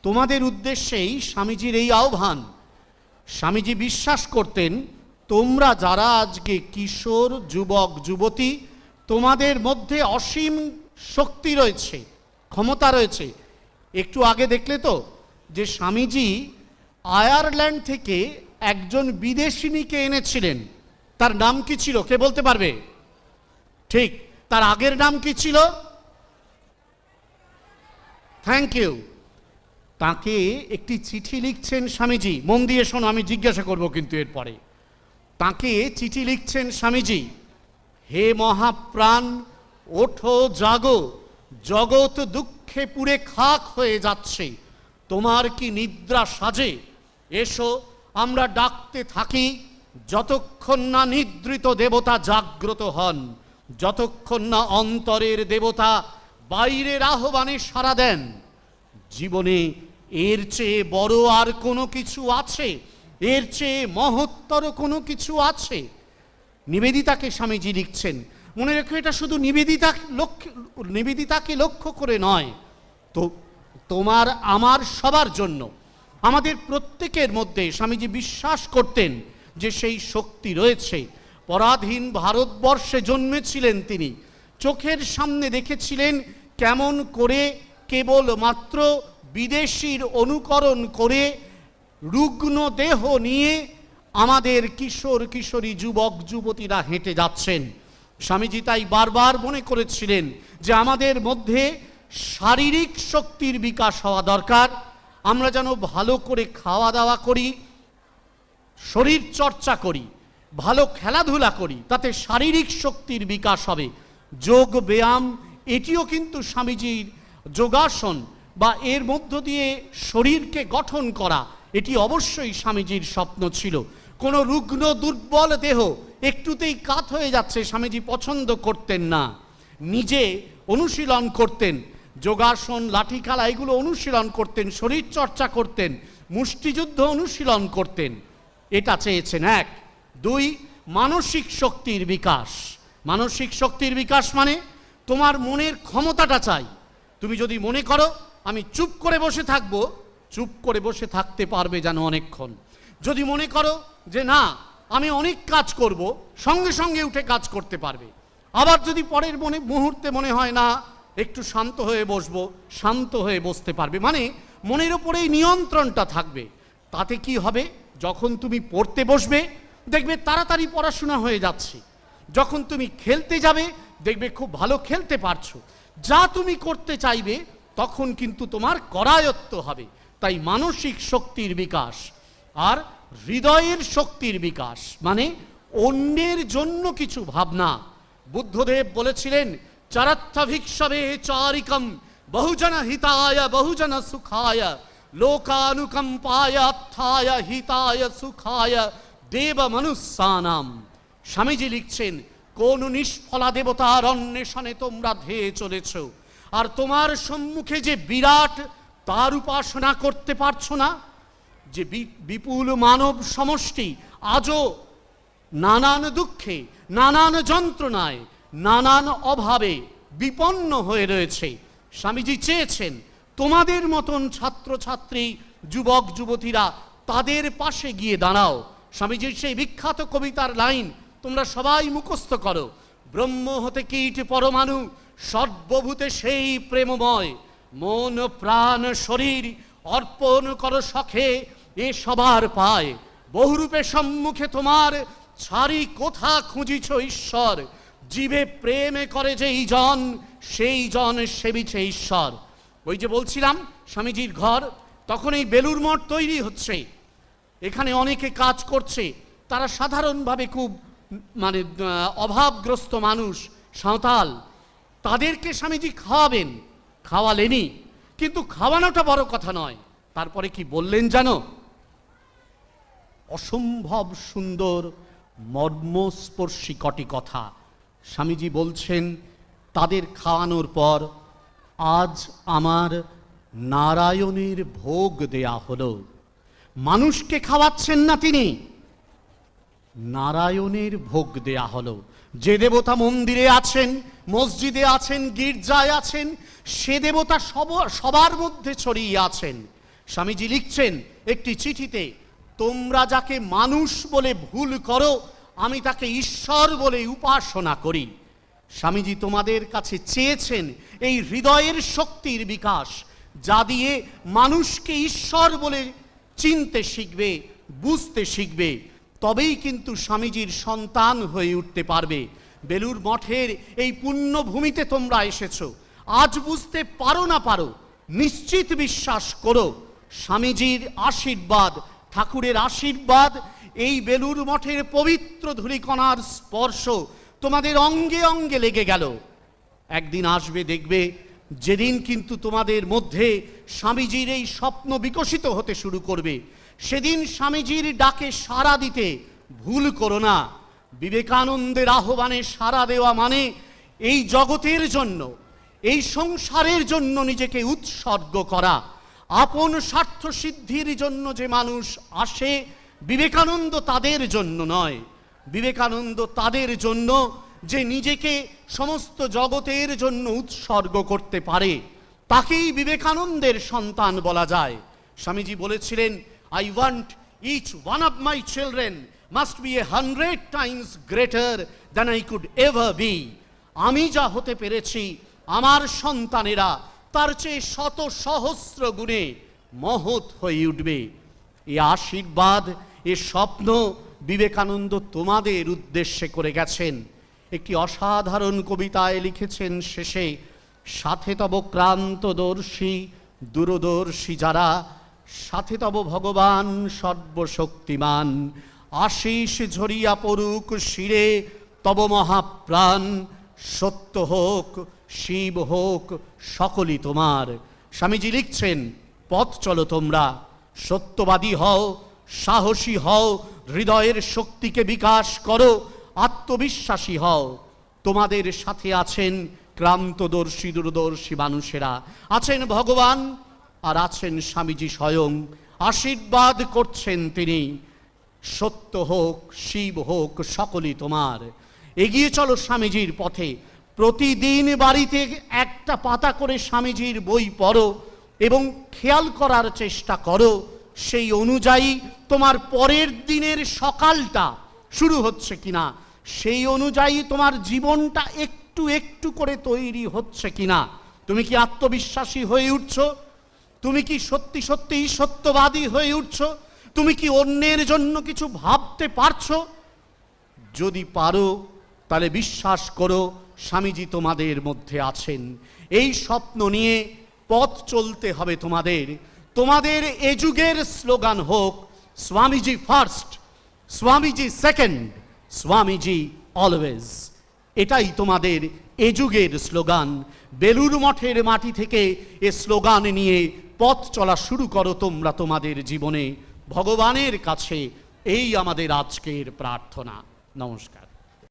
তোমাদের উদ্দেশ্যেই স্বামীজির এই আহ্বান। স্বামীজি বিশ্বাস করতেন তোমরা যারা আজকে কিশোর, যুবক, যুবতী, তোমাদের মধ্যে অসীম শক্তি রয়েছে, ক্ষমতা রয়েছে। একটু আগে দেখলে তো যে স্বামীজি আয়ারল্যান্ড থেকে একজন বিদেশিনীকে এনেছিলেন। তার নাম কি ছিল, কে বলতে পারবে? ঠিক, তার আগের নাম কি ছিল? Thank you. তাকে একটি চিঠি লিখছেন স্বামীজি, মন দিয়ে শোনো, আমি জিজ্ঞাসা করব কিন্তু এরপরে। তাকে চিঠি লিখছেন স্বামীজি, হে মহাপ্রাণ, ওঠো জাগো, জগৎ দুঃখে পুড়ে খাক হয়ে যাচ্ছে, তোমার কি নিদ্রা সাজে? এসো আমরা ডাকতে থাকি, যতক্ষণ না নিদ্রিত দেবতা জাগ্রত হন, যতক্ষণ না অন্তরের দেবতা বাইরের আহ্বানে সাড়া দেন। জীবনে এর চেয়ে বড় আর কোনো কিছু আছে? এর চেয়ে মহত্তর কোনো কিছু আছে? নিবেদিতাকে স্বামীজি লিখছেন। মনে রেখো, এটা শুধু নিবেদিতাকে লক্ষ্য করে নয়, তো তোমার আমার সবার জন্য, আমাদের প্রত্যেকের মধ্যে স্বামীজি বিশ্বাস করতেন যে সেই শক্তি রয়েছে। পরাধীন ভারতবর্ষে জন্মেছিলেন তিনি, চোখের সামনে দেখেছিলেন কেমন করে কেবলমাত্র বিদেশির অনুকরণ করে রুগ্ন দেহ নিয়ে আমাদের কিশোর কিশোরী, যুবক যুবতীরা হেঁটে যাচ্ছেন। স্বামীজি তাই বারবার মনে করেছিলেন যে আমাদের মধ্যে শারীরিক শক্তির বিকাশ হওয়া দরকার। আমরা যেন ভালো করে খাওয়া দাওয়া করি, শরীর চর্চা করি, ভালো খেলাধুলা করি, তাতে শারীরিক শক্তির বিকাশ হবে। যোগ ব্যায়াম, এটিও কিন্তু স্বামীজির যোগাসন বা এর মধ্য দিয়ে শরীরকে গঠন করা, এটি অবশ্যই স্বামীজির স্বপ্ন ছিল। কোনো রুগ্ন দুর্বল দেহ একটুতেই কাত হয়ে যাচ্ছে স্বামীজি পছন্দ করতেন না। নিজে অনুশীলন করতেন, যোগাসন, লাঠি খেলা এগুলো অনুশীলন করতেন, শরীর চর্চা করতেন, মুষ্টিযুদ্ধ অনুশীলন করতেন। এটা চেয়েছেন। এক। দুই, মানসিক শক্তির বিকাশ। মানসিক শক্তির বিকাশ মানে তোমার মনের ক্ষমতাটা চাই। তুমি যদি মনে করো আমি চুপ করে বসে থাকবো, চুপ করে বসে থাকতে পারবে যেন অনেকক্ষণ। যদি মনে করো যে না আমি অনেক কাজ করব, সঙ্গে সঙ্গে উঠে কাজ করতে পারবে। আবার যদি পরের মুহূর্তে মনে হয় না একটু শান্ত হয়ে বসবো, শান্ত হয়ে বসতে পারবে। মানে মনের ওপরেই নিয়ন্ত্রণটা থাকবে। তাতে কি হবে, যখন তুমি পড়তে বসবে দেখবে তাড়াতাড়ি পড়াশোনা হয়ে যাচ্ছে, যখন তুমি খেলতে যাবে দেখবে খুব ভালো খেলতে পারছো, যা তুমি করতে চাইবে তখন কিন্তু তোমার করায়ত্ত হবে। তাই মানসিক শক্তির বিকাশ। আর হৃদয়ের শক্তির বিকাশ মানে অন্যের জন্য কিছু ভাবনা। বুদ্ধদেব বলেছিলেন চরত্থভিক্ষবে চারিকম বহুজন হিতায় বহুজন সুখায় লোকানুকম্পায় অত্থায় হিতায় সুখায় দেব মনুষ্যানাম। স্বামীজি লিখছেন কোন নিষ্ফলা দেবতার অন্বেষণে তোমরা ধেয়ে চলেছ, আর তোমার সম্মুখে যে বিরাট তার উপাসনা করতে পারছো না। যে বিপুল মানব সমষ্টি আজও নানান দুঃখে, নানান যন্ত্রণায়, নানান অভাবে বিপন্ন হয়ে রয়েছে। স্বামীজি চেয়েছেন তোমাদের মতন ছাত্রছাত্রী, যুবক যুবতীরা তাদের পাশে গিয়ে দাঁড়াও। স্বামীজির সেই বিখ্যাত কবিতার লাইন তোমরা সবাই মুখস্থ করো, ব্রহ্ম হতে কীট পরমাণু সর্বভূতে সেই প্রেমময়, মন প্রাণ শরীর অর্পণ করো সখে এ সবার পায়, বহুরূপে সম্মুখে তোমার ছাড়ি কোথা খুঁজিছ ঈশ্বর, জীবে প্রেমে করে যেই জন সেই জন সেবিছে ঈশ্বর। ওই যে বলছিলাম স্বামীজির ঘর, তখন এই বেলুর মঠ তৈরি হচ্ছে, এখানে অনেকে কাজ করছে, তারা সাধারণভাবে খুব মানে অভাবগ্রস্ত মানুষ, সাঁওতাল, তাদেরকে স্বামীজি খাওয়াবেন, খাওয়ালেনি। কিন্তু খাওয়ানোটা বড় কথা নয়, তারপরে কি বললেন জানো? অসম্ভব সুন্দর মর্মস্পর্শী কটি কথা। স্বামীজি বলছেন তাদের খাওয়ানোর পর আজ আমার নারায়ণের ভোগ দেয়া হলো। মানুষকে খাওয়াচ্ছেন না তিনি, নারায়ণের ভোগ দেয়া হলো। যে দেবতা মন্দিরে আছেন, মসজিদে আছেন, গির্জায় আছেন, সে দেবতা সবার মধ্যে ছড়িয়ে আছেন। স্বামীজি লিখছেন একটি চিঠিতে, তোমরা যাকে মানুষ বলে ভুল করো, আমি তাকে ঈশ্বর বলে উপাসনা করি। স্বামীজি তোমাদের কাছে চেয়েছেন এই হৃদয়ের শক্তির বিকাশ, যা দিয়ে মানুষকে ঈশ্বর বলে চিনতে শিখবে, বুঝতে শিখবে, তবেই কিন্তু স্বামীজির সন্তান হয়ে উঠতে পারবে। বেলুর মঠের এই পুণ্যভূমিতে তোমরা এসেছো, আজ বুঝতে পারো না পারো, নিশ্চিত বিশ্বাস করো স্বামীজির আশীর্বাদ, ঠাকুরের আশীর্বাদ, এই বেলুর মঠের পবিত্র ধূলিকণার স্পর্শ তোমাদের অঙ্গে অঙ্গে লেগে গেল। একদিন আসবে দেখবে, যেদিন কিন্তু তোমাদের মধ্যে স্বামীজির এই স্বপ্ন বিকশিত হতে শুরু করবে, সেদিন স্বামীজির ডাকে সাড়া দিতে ভুল করো না। বিবেকানন্দের আহ্বানে সাড়া দেওয়া মানে এই জগতের জন্য, এই সংসারের জন্য নিজেকে উৎসর্গ করা। আপন স্বার্থ সিদ্ধির জন্য যে মানুষ আসে, বিবেকানন্দ তাদের জন্য নয়। বিবেকানন্দ তাদের জন্য যে নিজেকে সমস্ত জগতের জন্য উৎসর্গ করতে পারে, তাকেই বিবেকানন্দের সন্তান বলা যায়। স্বামীজি বলেছিলেন, I want each one of my children must be 100 times greater than I could ever be. আমি যা হতে পেরেছি, আমার সন্তানেরা তার চেয়ে শত সহস্র গুণে মহৎ হয়ে উঠবে। এ আশীর্বাদ, এ স্বপ্ন বিবেকানন্দ তোমাদের উদ্দেশ্যে করে গেছেন। একটি অসাধারণ কবিতায় লিখেছেন শেষে, সাথে তব ক্রান্তদর্শী দূরদর্শী যারা, সাথে তব ভগবান সর্বশক্তিমান, আশিস ঝরিয়া পড়ুক শিরে তব মহাপ্রাণ, সত্য হোক শিব হোক সকলই তোমার। স্বামীজি লিখছেন, পথ চলো তোমরা, সত্যবাদী হও, সাহসী হও, হৃদয়ের শক্তিকে বিকাশ করো, আত্মবিশ্বাসী হও। তোমাদের সাথে আছেন ক্রান্তদর্শী দূরদর্শী মানুষেরা, আছেন ভগবান, আর আছেন স্বামীজি স্বয়ং। আশীর্বাদ করছেন তিনি, সত্য হোক শিব হোক সকলই তোমার। এগিয়ে চলো স্বামীজির পথে। প্রতিদিন বাড়িতে একটা পাতা করে স্বামীজির বই পড়ো এবং খেয়াল করার চেষ্টা করো সেই অনুযায়ী তোমার পরের দিনের সকালটা শুরু হচ্ছে কিনা, সেই অনুযায়ী তোমার জীবনটা একটু একটু করে তৈরি হচ্ছে কিনা। তুমি কি আত্মবিশ্বাসী হয়ে উঠছো? তুমি কি সত্যি সত্যি সত্যবাদী হয়ে উঠছো? তুমি কি অন্যের জন্য কিছু ভাবতে পারছো? যদি পারো তাহলে বিশ্বাস করো স্বামীজি তোমাদের মধ্যে আছেন। এই স্বপ্ন নিয়ে পথ চলতে হবে তোমাদের। তোমাদের এ যুগের স্লোগান হোক, Swamiji first, Swamiji second, Swamiji always. এটাই তোমাদের এ যুগের স্লোগান। বেলুর মঠের মাটি থেকে এ স্লোগান নিয়ে পথ চলা শুরু করো তোমরা তোমাদের জীবনে। ভগবানের কাছে এই আমাদের আজকের প্রার্থনা। নমস্কার।